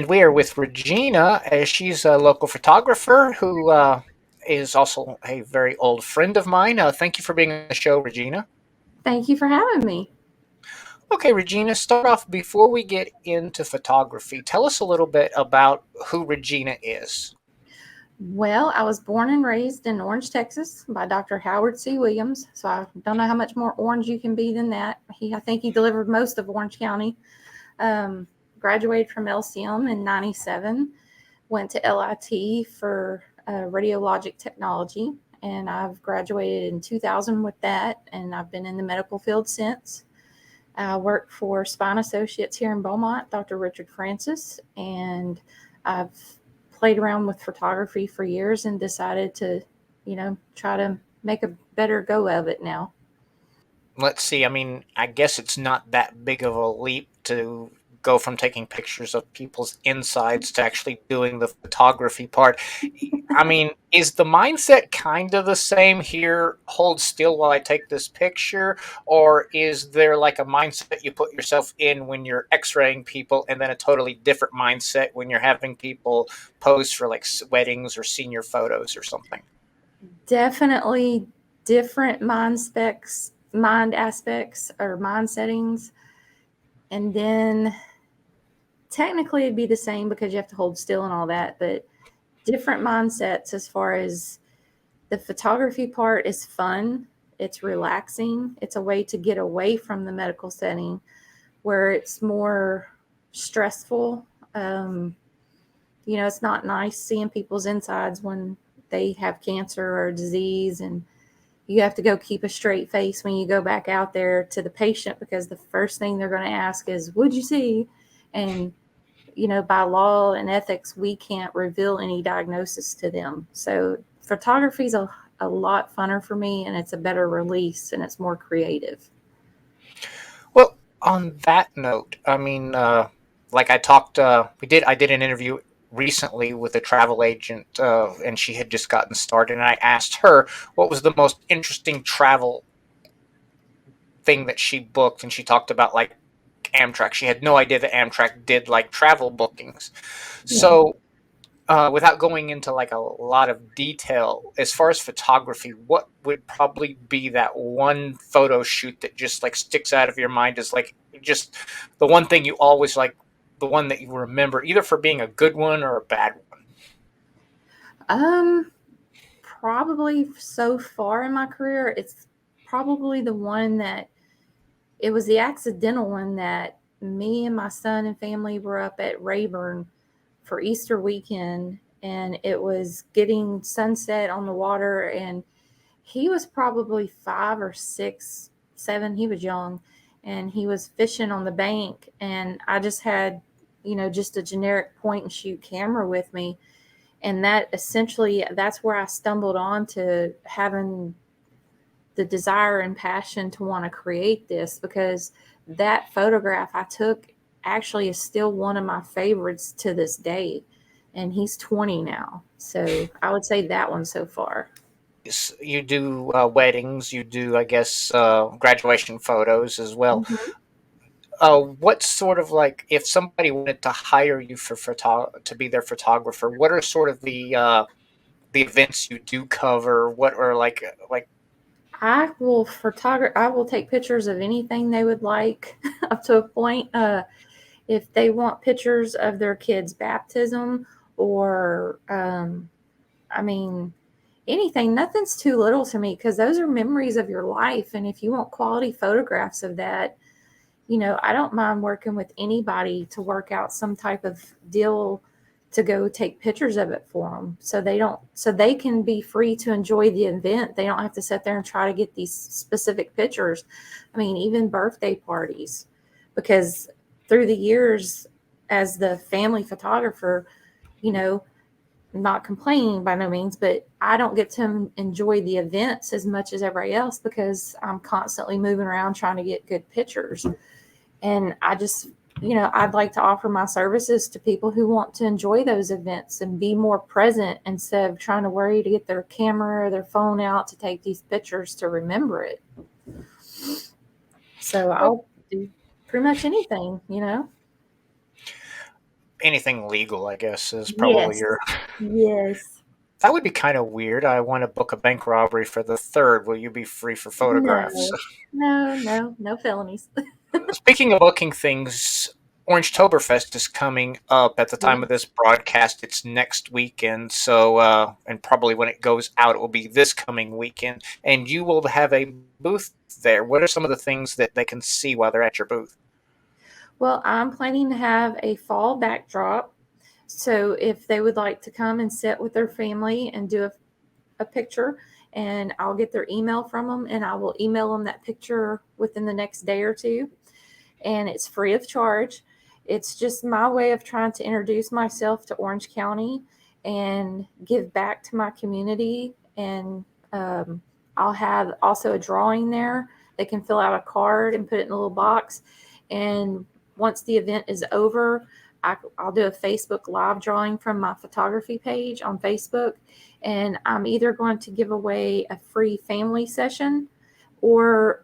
And we are with Regina, as she's a local photographer who is also a very old friend of mine. Thank you for being on the show, Regina. Thank you for having me. Okay, Regina, start off before we get into photography. Tell us a little bit about who Regina is. Well, I was born and raised in Orange, Texas by Dr. Howard C. Williams. So I don't know how much more orange you can be than that. I think he delivered most of Orange County. Um, Graduated from LCM in 97, went to LIT for radiologic technology, and I've graduated in 2000 with that, and I've been in the medical field since. I work for Spine Associates here in Beaumont, Dr. Richard Francis, and I've played around with photography for years and decided to, try to make a better go of it now. Let's see, I mean, I guess it's not that big of a leap to go from taking pictures of people's insides to actually doing the photography part. I mean, is the mindset kind of the same here? Hold still while I take this picture, or is there like a mindset you put yourself in when you're x-raying people, and then a totally different mindset when you're having people pose for like weddings or senior photos or something? Definitely different mind aspects or mind settings. And then technically it'd be the same because you have to hold still and all that, but different mindsets as far as the photography part is fun. It's relaxing. It's a way to get away from the medical setting where it's more stressful. It's not nice seeing people's insides when they have cancer or disease, and you have to go keep a straight face when you go back out there to the patient because the first thing they're going to ask is, "What'd you see?" And by law and ethics, we can't reveal any diagnosis to them. So photography is a lot funner for me, and it's a better release, and it's more creative. Well, on that note, I mean, like I talked, I did an interview recently with a travel agent, and she had just gotten started, and I asked her what was the most interesting travel thing that she booked, and she talked about like Amtrak. She had no idea that Amtrak did like travel bookings. Yeah. So, without going into like a lot of detail, as far as photography, what would probably be that one photo shoot that just like sticks out of your mind as like just the one thing you always like, the one that you remember, either for being a good one or a bad one? Um, Probably so far in my career, it's probably the one that it was the accidental one that me and my son and family were up at Rayburn for Easter weekend, and it was getting sunset on the water, and he was probably 5 or 6, 7. He was young, and he was fishing on the bank, and I just had, just a generic point and shoot camera with me, and that's where I stumbled on to having the desire and passion to want to create this, because that photograph I took actually is still one of my favorites to this day. And he's 20 now. So I would say that one so far. You do weddings, you do, I guess, graduation photos as well. Mhm. What sort of like if somebody wanted to hire you for to be their photographer? What are sort of the events you do cover? What are like I will take pictures of anything they would like up to a point. If they want pictures of their kids' baptism or I mean, anything, nothing's too little to me because those are memories of your life. And if you want quality photographs of that, I don't mind working with anybody to work out some type of deal to go take pictures of it for them so they can be free to enjoy the event. They don't have to sit there and try to get these specific pictures. I mean, even birthday parties, because through the years as the family photographer, you know, not complaining by no means, but I don't get to enjoy the events as much as everybody else because I'm constantly moving around trying to get good pictures. And I just, I'd like to offer my services to people who want to enjoy those events and be more present instead of trying to worry to get their camera or their phone out to take these pictures to remember it. So well, I'll do pretty much anything. anything legal, I guess, is probably Yes. your. Yes. That would be kind of weird. I want to book a bank robbery for the 3rd. Will you be free for photographs? No. No, no, no felonies. Speaking of booking things, Orangetoberfest is coming up at the time of Yes. this broadcast. It's next weekend, so and probably when it goes out, it will be this coming weekend. And you will have a booth there. What are some of the things that they can see while they're at your booth? Well, I'm planning to have a fall backdrop. So if they would like to come and sit with their family and do a picture, and I'll get their email from them and I will email them that picture within the next day or two. And it's free of charge. It's just my way of trying to introduce myself to Orange County and give back to my community. And I'll have also a drawing there. They can fill out a card and put it in a little box. And once the event is over, I'll do a Facebook live drawing from my photography page on Facebook. And I'm either going to give away a free family session or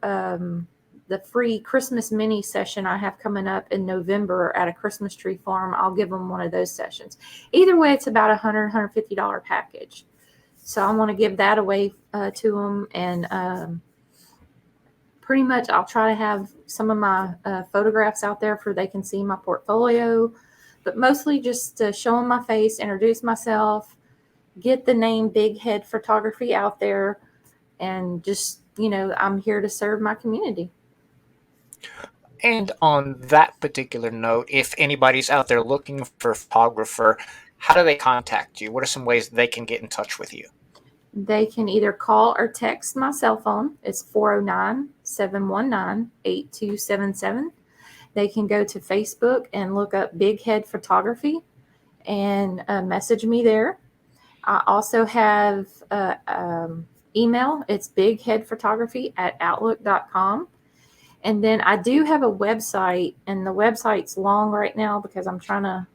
the free Christmas mini session I have coming up in November at a Christmas tree farm. I'll give them one of those sessions. Either way, it's about $150 package. So I want to give that away to them. And pretty much I'll try to have some of my photographs out there for they can see my portfolio, but mostly just to show them my face, introduce myself, get the name Big Head Photography out there, and just, I'm here to serve my community. And on that particular note, if anybody's out there looking for a photographer, how do they contact you? What are some ways they can get in touch with you? They can either call or text my cell phone. It's 409-719-8277. They can go to Facebook and look up Big Head Photography and message me there. I also have email. It's bigheadphotography@outlook.com. And then I do have a website, and the website's long right now because I'm trying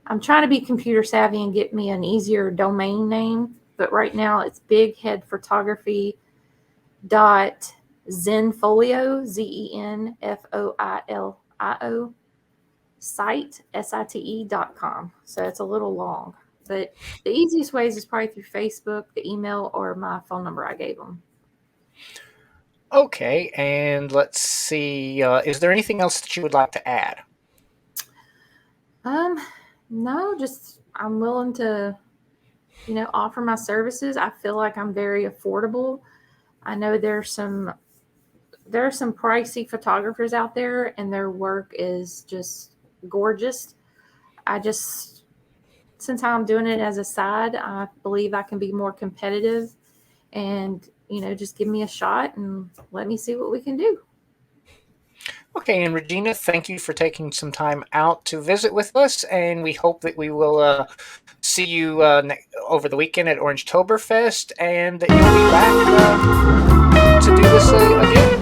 to be computer savvy and get me an easier domain name. But right now it's bigheadphotography.zenfolio, ZENFOILIO site.com. So it's a little long, but the easiest ways is probably through Facebook, the email, or my phone number I gave them. Okay, and let's see. Is there anything else that you would like to add? No, just I'm willing to, offer my services. I feel like I'm very affordable. I know there are some pricey photographers out there, and their work is just gorgeous. Since I'm doing it as a side, I believe I can be more competitive, and just give me a shot and let me see what we can do. Okay, and Regina, thank you for taking some time out to visit with us, and we hope that we will see you over the weekend at Orangetoberfest, and that you'll be back to do this again.